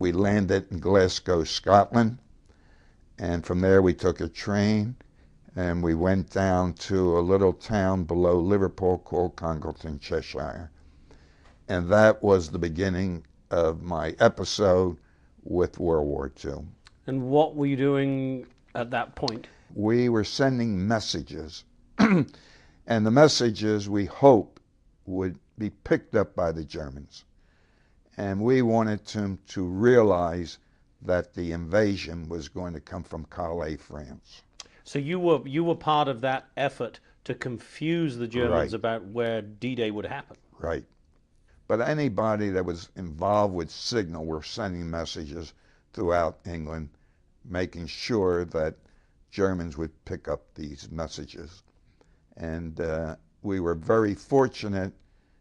We landed in Glasgow, Scotland, and from there we took a train and we went down to a little town below Liverpool called Congleton, Cheshire. And that was the beginning of my episode with World War II. And what were you doing at that point? We were sending messages, and the messages we hoped would be picked up by the Germans. And we wanted them to realize that the invasion was going to come from Calais, France. So you were part of that effort to confuse the Germans Right. about where D-Day would happen. Right. But anybody that was involved with signal were sending messages throughout England, making sure that Germans would pick up these messages. And we were very fortunate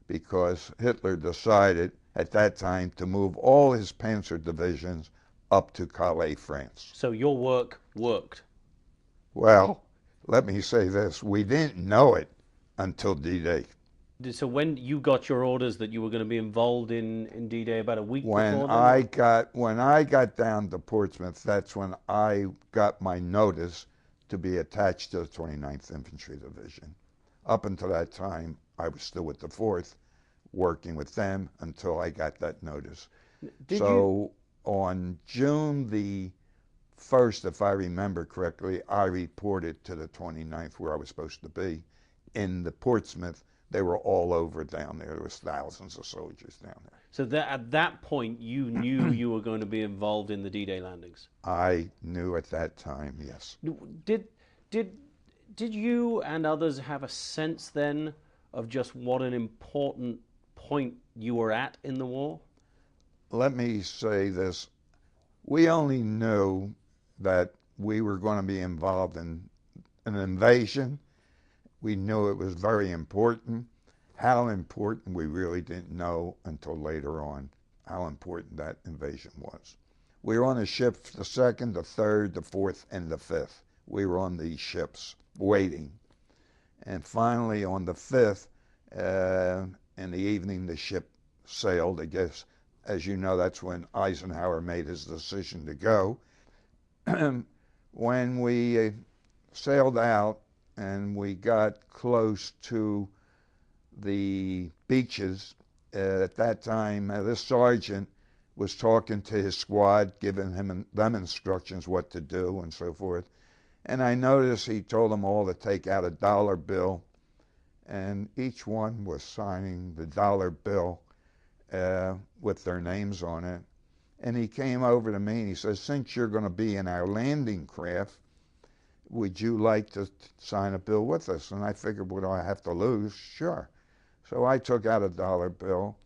because Hitler decided at that time to move all his panzer divisions up to Calais, France. So your work worked. Well, let me say this, we didn't know it until D-Day. So when you got your orders that you were going to be involved in D-Day, about a week When before when I got down to Portsmouth, that's when I got my notice to be attached to the 29th Infantry Division. Up until that time, I was still with the 4th, working with them until I got that notice. On June the 1st, if I remember correctly, I reported to the 29th where I was supposed to be. In the Portsmouth, they were all over down there. There was thousands of soldiers down there. So at that point, you knew you were going to be involved in the D-Day landings? I knew at that time, yes. Did you and others have a sense then of just what an important point you were at in the war? Let me say this. We only knew that we were going to be involved in an invasion. We knew it was very important. How important, we really didn't know until later on, how important that invasion was. We were on the ship the 2nd, the 3rd, the 4th, and the 5th. We were on these ships waiting. And finally, on the 5th, in the evening, the ship sailed. I guess, as you know, that's when Eisenhower made his decision to go. When we sailed out, and we got close to the beaches. At that time, this sergeant was talking to his squad, giving them instructions what to do and so forth. And I noticed he told them all to take out a dollar bill, and each one was signing the dollar bill with their names on it. And he came over to me and he says, since you're going to be in our landing craft, would you like to sign a bill with us? And I figured, what do I have to lose? Sure. So I took out a dollar bill,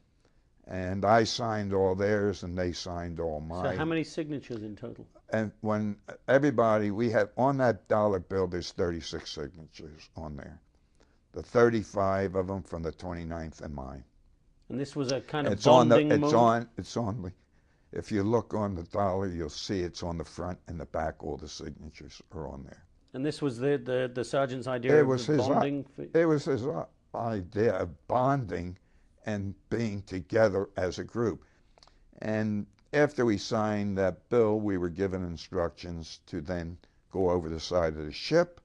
and I signed all theirs, and they signed all mine. So how many signatures in total? And when everybody, we had, on that dollar bill, there's 36 signatures on there. The 35 of them from the 29th and mine. And this was a kind of bonding moment? It's on, if you look on the dollar, you'll see it's on the front and the back, all the signatures are on there. And this was the sergeant's idea of bonding? It was his idea of bonding and being together as a group. And after we signed that bill, we were given instructions to then go over the side of the ship,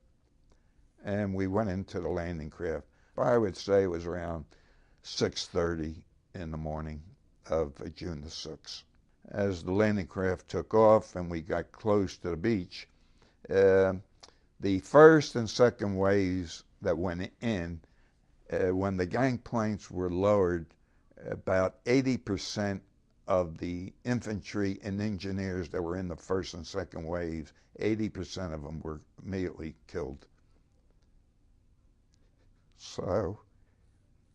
and we went into the landing craft. I would say it was around 6:30 in the morning of June the 6th. As the landing craft took off and we got close to the beach, the first and second waves that went in, when the gangplanks were lowered, about 80% of the infantry and engineers that were in the first and second waves, 80% of them were immediately killed. So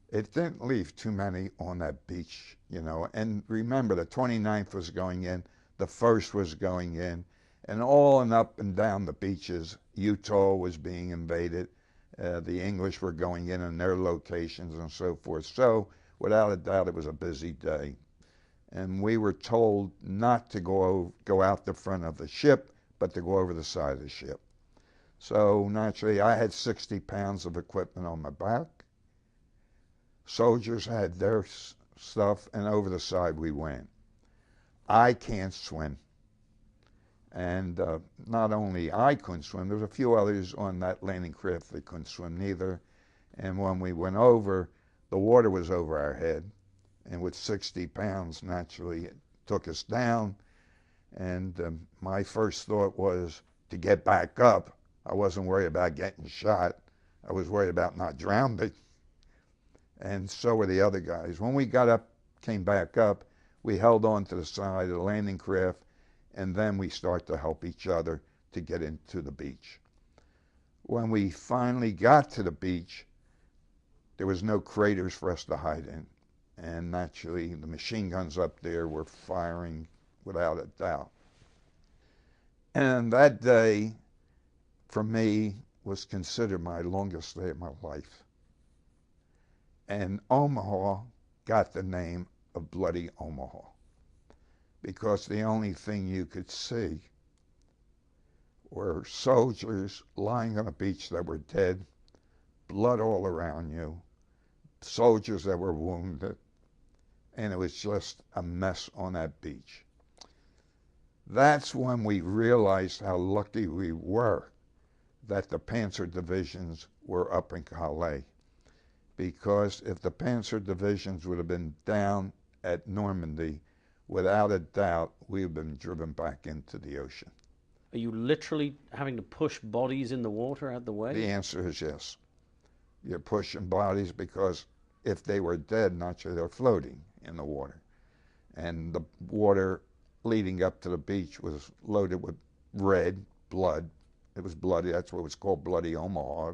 it didn't leave too many on that beach, you know. And remember, the 29th was going in, the 1st was going in, and all and up and down the beaches, Utah was being invaded. The English were going in their locations and so forth. So without a doubt, it was a busy day. And we were told not to go out the front of the ship, but to go over the side of the ship. So naturally, I had 60 pounds of equipment on my back. Soldiers had their stuff, and over the side we went. I can't swim. And not only I couldn't swim, there was a few others on that landing craft that couldn't swim neither. And when we went over, the water was over our head. And with 60 pounds, naturally, it took us down. And my first thought was to get back up. I wasn't worried about getting shot. I was worried about not drowning. And so were the other guys. When we got up, came back up, we held on to the side of the landing craft, and then we start to help each other to get into the beach. When we finally got to the beach, there was no craters for us to hide in. And naturally, the machine guns up there were firing without a doubt. And that day, for me, was considered my longest day of my life. And Omaha got the name of Bloody Omaha because the only thing you could see were soldiers lying on a beach that were dead, blood all around you, soldiers that were wounded, and it was just a mess on that beach. That's when we realized how lucky we were that the Panzer divisions were up in Calais. Because if the Panzer divisions would have been down at Normandy, without a doubt, we would have been driven back into the ocean. Are you literally having to push bodies in the water out the way? The answer is yes. You're pushing bodies because if they were dead, naturally they're floating in the water. And the water leading up to the beach was loaded with red blood. It was bloody. That's what was called Bloody Omaha.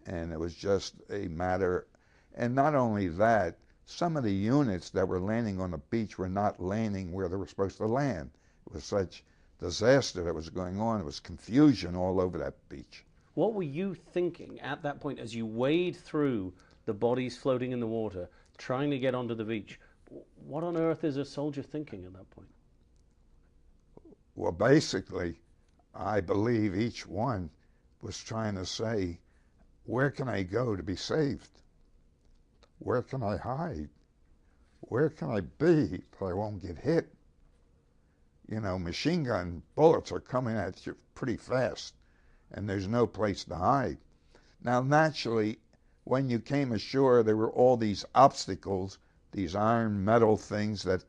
And it was just a matter, and not only that, some of the units that were landing on the beach were not landing where they were supposed to land. It was such disaster that was going on. It was confusion all over that beach. What were you thinking at that point as you wade through the bodies floating in the water, trying to get onto the beach? What on earth is a soldier thinking at that point? Well, basically, I believe each one was trying to say, where can I go to be saved? Where can I hide? Where can I be so I won't get hit? You know, machine gun bullets are coming at you pretty fast, and there's no place to hide. Now, naturally, when you came ashore, there were all these obstacles, these iron metal things that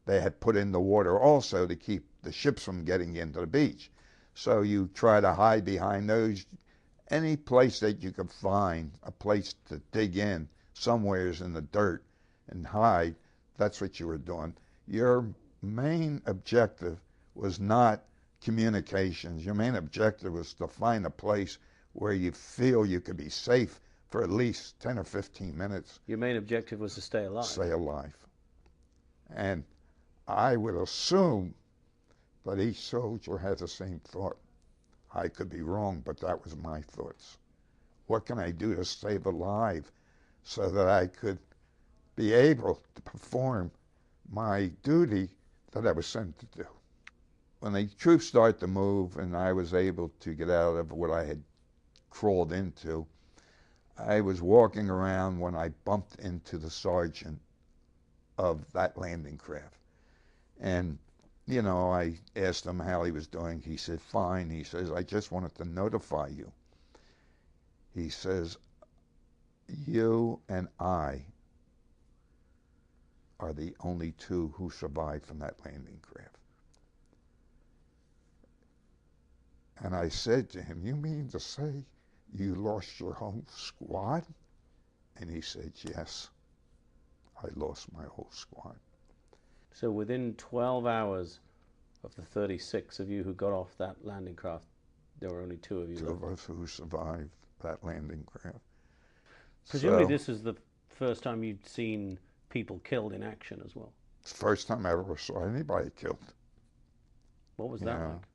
they had put in the water also to keep the ships from getting into the beach. So you try to hide behind those. Any place that you could find, a place to dig in, somewheres in the dirt and hide, that's what you were doing. Your main objective was not communications. Your main objective was to find a place where you feel you could be safe for at least 10 or 15 minutes. Your main objective was to stay alive. Stay alive. And I would assume that each soldier had the same thought. I could be wrong, but that was my thoughts. What can I do to stay alive so that I could be able to perform my duty that I was sent to do? When the troops started to move and I was able to get out of what I had crawled into, I was walking around when I bumped into the sergeant of that landing craft. And you know, I asked him how he was doing. He said, fine. He says, I just wanted to notify you. He says, you and I are the only two who survived from that landing craft. And I said to him, you mean to say you lost your whole squad? And he said, yes, I lost my whole squad. So within 12 hours of the 36 of you who got off that landing craft, there were only two of you Two left. of us who survived that landing craft. Presumably So, this is the first time you'd seen people killed in action as well. it's the first time I ever saw anybody killed. What was that like?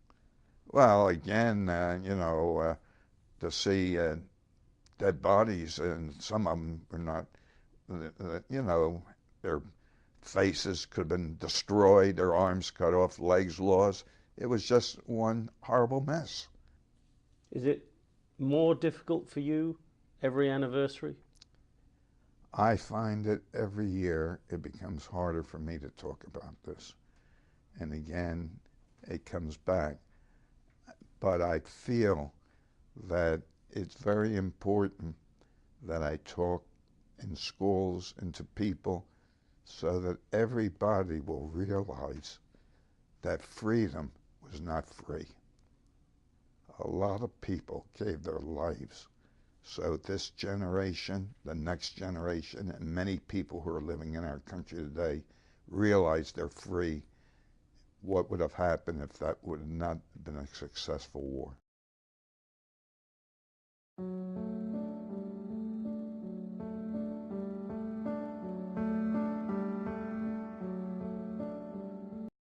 Well, again, to see dead bodies, and some of them were not, their faces could have been destroyed, their arms cut off, legs lost. It was just one horrible mess. Is it more difficult for you every anniversary? I find that every year it becomes harder for me to talk about this and again it comes back. But I feel that it's very important that I talk in schools and to people so that everybody will realize that freedom was not free. A lot of people gave their lives so this generation, the next generation, and many people who are living in our country today realize they're free. What would have happened if that would have not been a successful war?